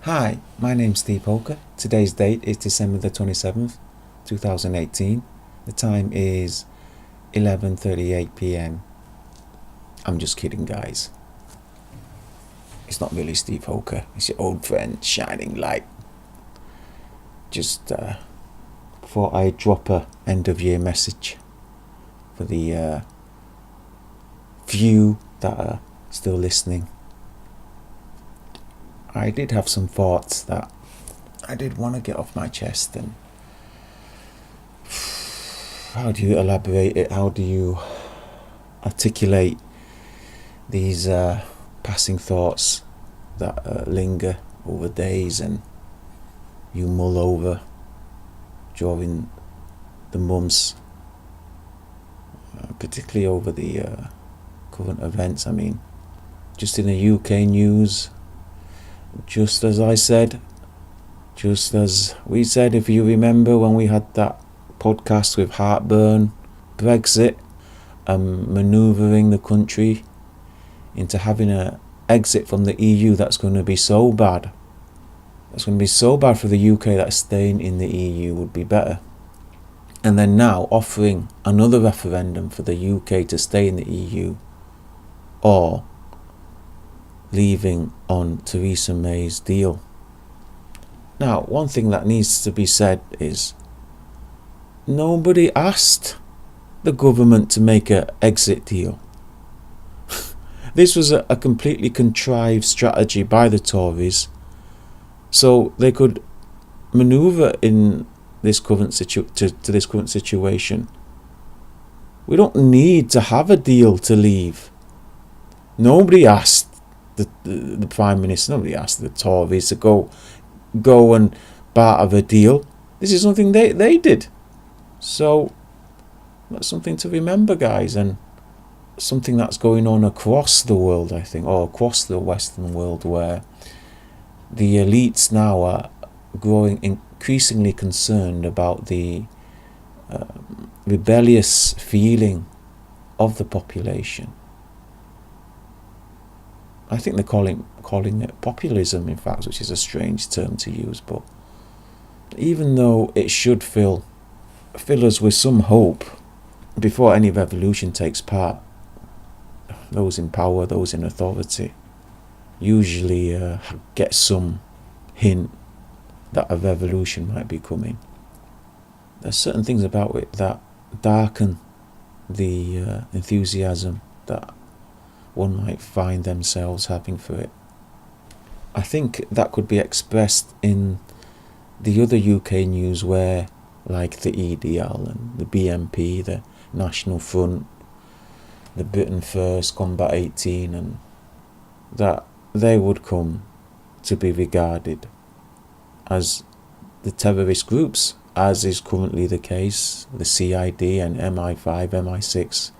Hi, my name's Steve Holker. Today's date is December the 27th, 2018. The time is 11:38 p.m. I'm just kidding, guys. It's not really Steve Holker. It's your old friend, Shining Light. Just thought I'd drop a end of year message for the few that are still listening. I did have some thoughts that I did want to get off my chest, and how do you elaborate it? How do you articulate these passing thoughts that linger over days and you mull over during the months, particularly over the current events? I mean, just in the UK news, just as we said, if you remember when we had that podcast with Heartburn, Brexit, manoeuvring the country into having an exit from the EU that's going to be so bad. That's going to be so bad for the UK that staying in the EU would be better. And then now offering another referendum for the UK to stay in the EU or leaving on Theresa May's deal. Now, one thing that needs to be said is nobody asked the government to make an exit deal. This was a completely contrived strategy by the Tories so they could manoeuvre in this current this current situation. We don't need to have a deal to leave. Nobody asked the Prime Minister, nobody asked the Tories to go and barter a deal. This is something they did. So that's something to remember, guys, and something that's going on across the world, I think, or across the Western world, where the elites now are growing increasingly concerned about the rebellious feeling of the population. I think they're calling it populism, in fact, which is a strange term to use, but even though it should fill us with some hope before any revolution takes part, those in power, those in authority, usually get some hint that a revolution might be coming. There's certain things about it that darken the enthusiasm that one might find themselves having for it. I think that could be expressed in the other UK news where, like the EDL and the BNP, the National Front, the Britain First, Combat 18, and that they would come to be regarded as the terrorist groups, as is currently the case. The CID and MI5, MI6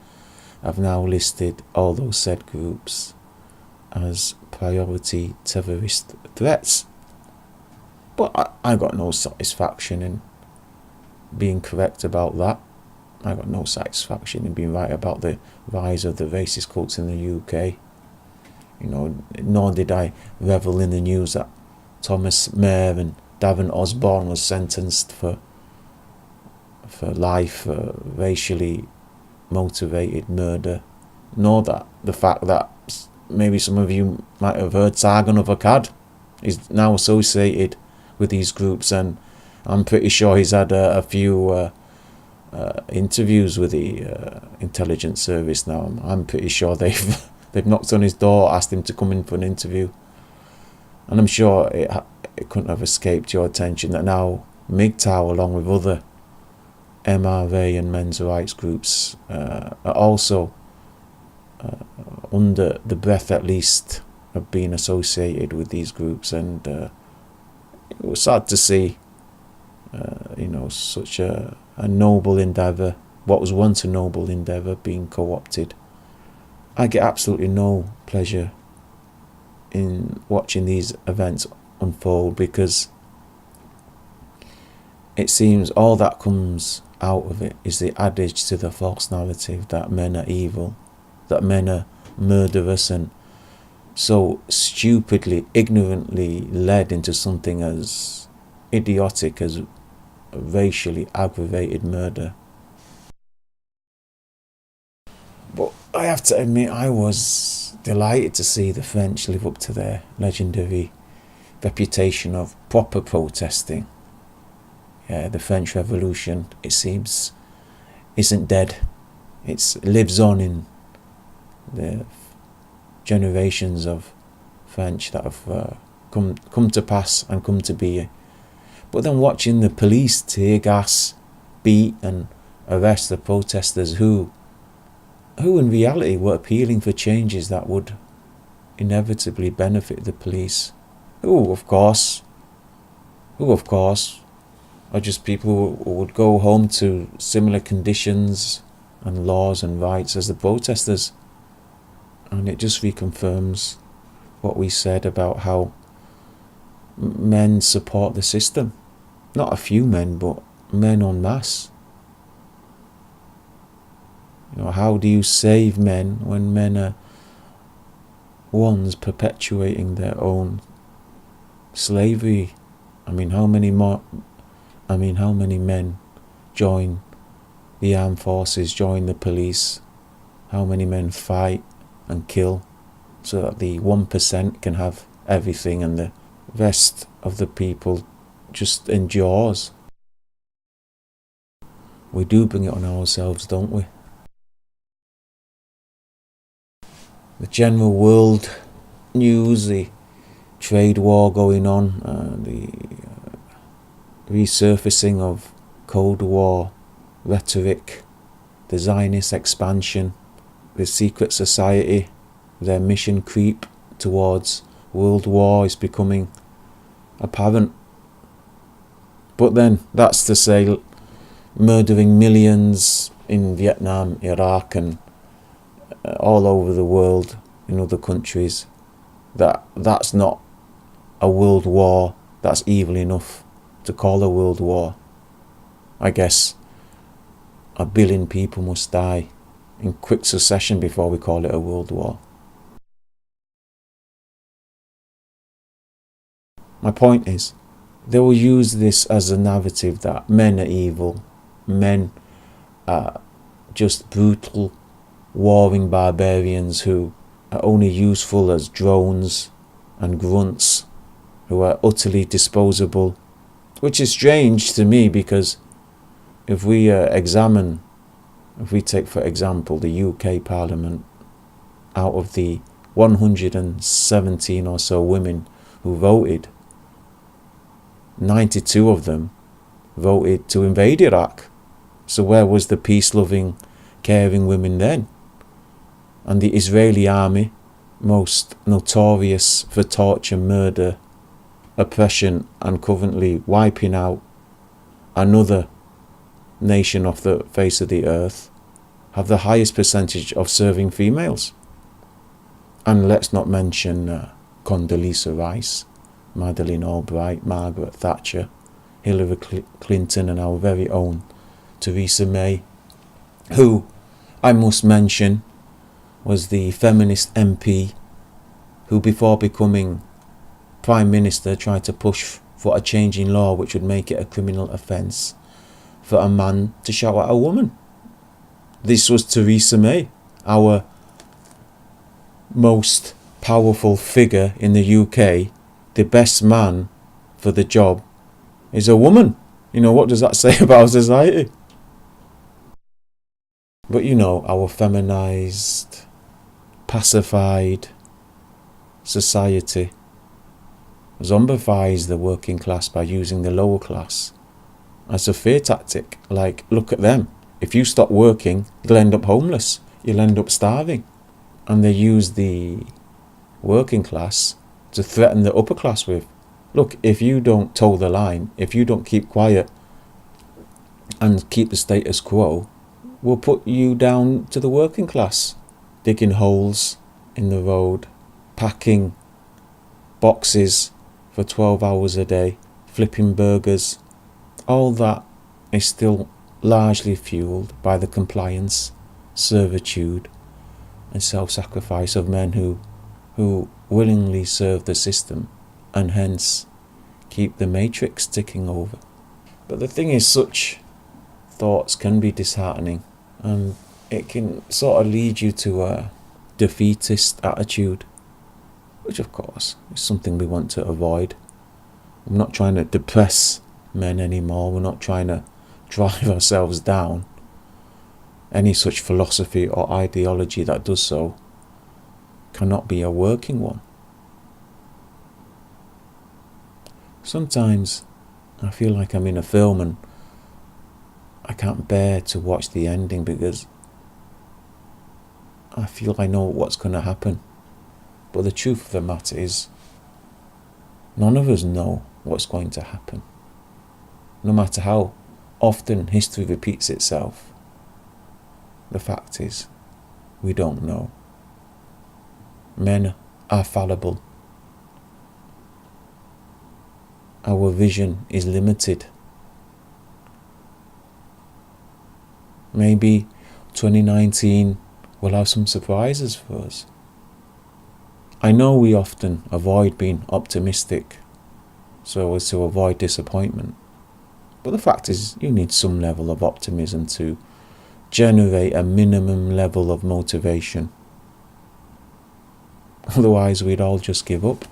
have now listed all those said groups as priority terrorist threats. But I got no satisfaction in being correct about that. I got no satisfaction in being right about the rise of the racist cults in the UK. Nor did I revel in the news that Thomas Mair and Darren Osborne was sentenced for life for racially motivated murder, nor that the fact that maybe some of you might have heard Sargon of Akkad is now associated with these groups, and I'm pretty sure he's had a few interviews with the intelligence service now. I'm pretty sure they've knocked on his door, asked him to come in for an interview, and I'm sure it couldn't have escaped your attention that now MGTOW, along with other MRA and men's rights groups, are also under the breath at least of being associated with these groups. And it was sad to see such a noble endeavour, what was once a noble endeavour, being co-opted. I get absolutely no pleasure in watching these events unfold, because it seems all that comes out of it is the adage to the false narrative that men are evil, that men are murderous and so stupidly, ignorantly led into something as idiotic as racially aggravated murder. But I have to admit, I was delighted to see the French live up to their legendary reputation of proper protesting. Yeah, the French Revolution, it seems, isn't dead. It lives on in the generations of French that have come to pass and come to be. But then watching the police tear gas, beat and arrest the protesters who in reality were appealing for changes that would inevitably benefit the police, who of course are just people who would go home to similar conditions and laws and rights as the protesters. And it just reconfirms what we said about how men support the system. Not a few men, but men en masse. How do you save men when men are ones perpetuating their own slavery? How many men join the armed forces, join the police? How many men fight and kill so that the 1% can have everything and the rest of the people just endures? We do bring it on ourselves, don't we? The general world news, the trade war going on, the resurfacing of Cold War rhetoric, the Zionist expansion, the secret society, their mission creep towards world war is becoming apparent. But then, that's to say, murdering millions in Vietnam, Iraq and all over the world in other countries, that's not a world war. That's evil enough to call a world war. I guess 1 billion people must die in quick succession before we call it a world war. My point is, they will use this as a narrative that men are evil, men are just brutal, warring barbarians who are only useful as drones and grunts, who are utterly disposable, which is strange to me because if we take for example the UK Parliament, out of the 117 or so women who voted, 92 of them voted to invade Iraq. So where was the peace-loving, caring women then? And the Israeli army, most notorious for torture, murder, oppression, and currently wiping out another nation off the face of the earth, have the highest percentage of serving females. And let's not mention Condoleezza Rice, Madeleine Albright, Margaret Thatcher, Hillary Clinton and our very own Theresa May, who, I must mention, was the feminist MP who before becoming Prime Minister tried to push for a change in law which would make it a criminal offence for a man to shout at a woman. This was Theresa May, our most powerful figure in the UK. The best man for the job is a woman. What does that say about society? But our feminised, pacified society zombifies the working class by using the lower class as a fear tactic. Like, look at them. If you stop working, you'll end up homeless. You'll end up starving. And they use the working class to threaten the upper class with, look, if you don't toe the line, if you don't keep quiet and keep the status quo, we'll put you down to the working class, digging holes in the road, packing boxes for 12 hours a day, flipping burgers. All that is still largely fueled by the compliance, servitude and self-sacrifice of men who willingly serve the system and hence keep the matrix ticking over. But the thing is, such thoughts can be disheartening, and it can sort of lead you to a defeatist attitude, which of course is something we want to avoid. I'm not trying to depress men anymore. We're not trying to drive ourselves down. Any such philosophy or ideology that does so cannot be a working one. Sometimes I feel like I'm in a film and I can't bear to watch the ending because I feel I know what's going to happen. But the truth of the matter is, none of us know what's going to happen. No matter how often history repeats itself, the fact is, we don't know. Men are fallible. Our vision is limited. Maybe 2019 will have some surprises for us. I know we often avoid being optimistic so as to avoid disappointment. But the fact is, you need some level of optimism to generate a minimum level of motivation. Otherwise, we'd all just give up.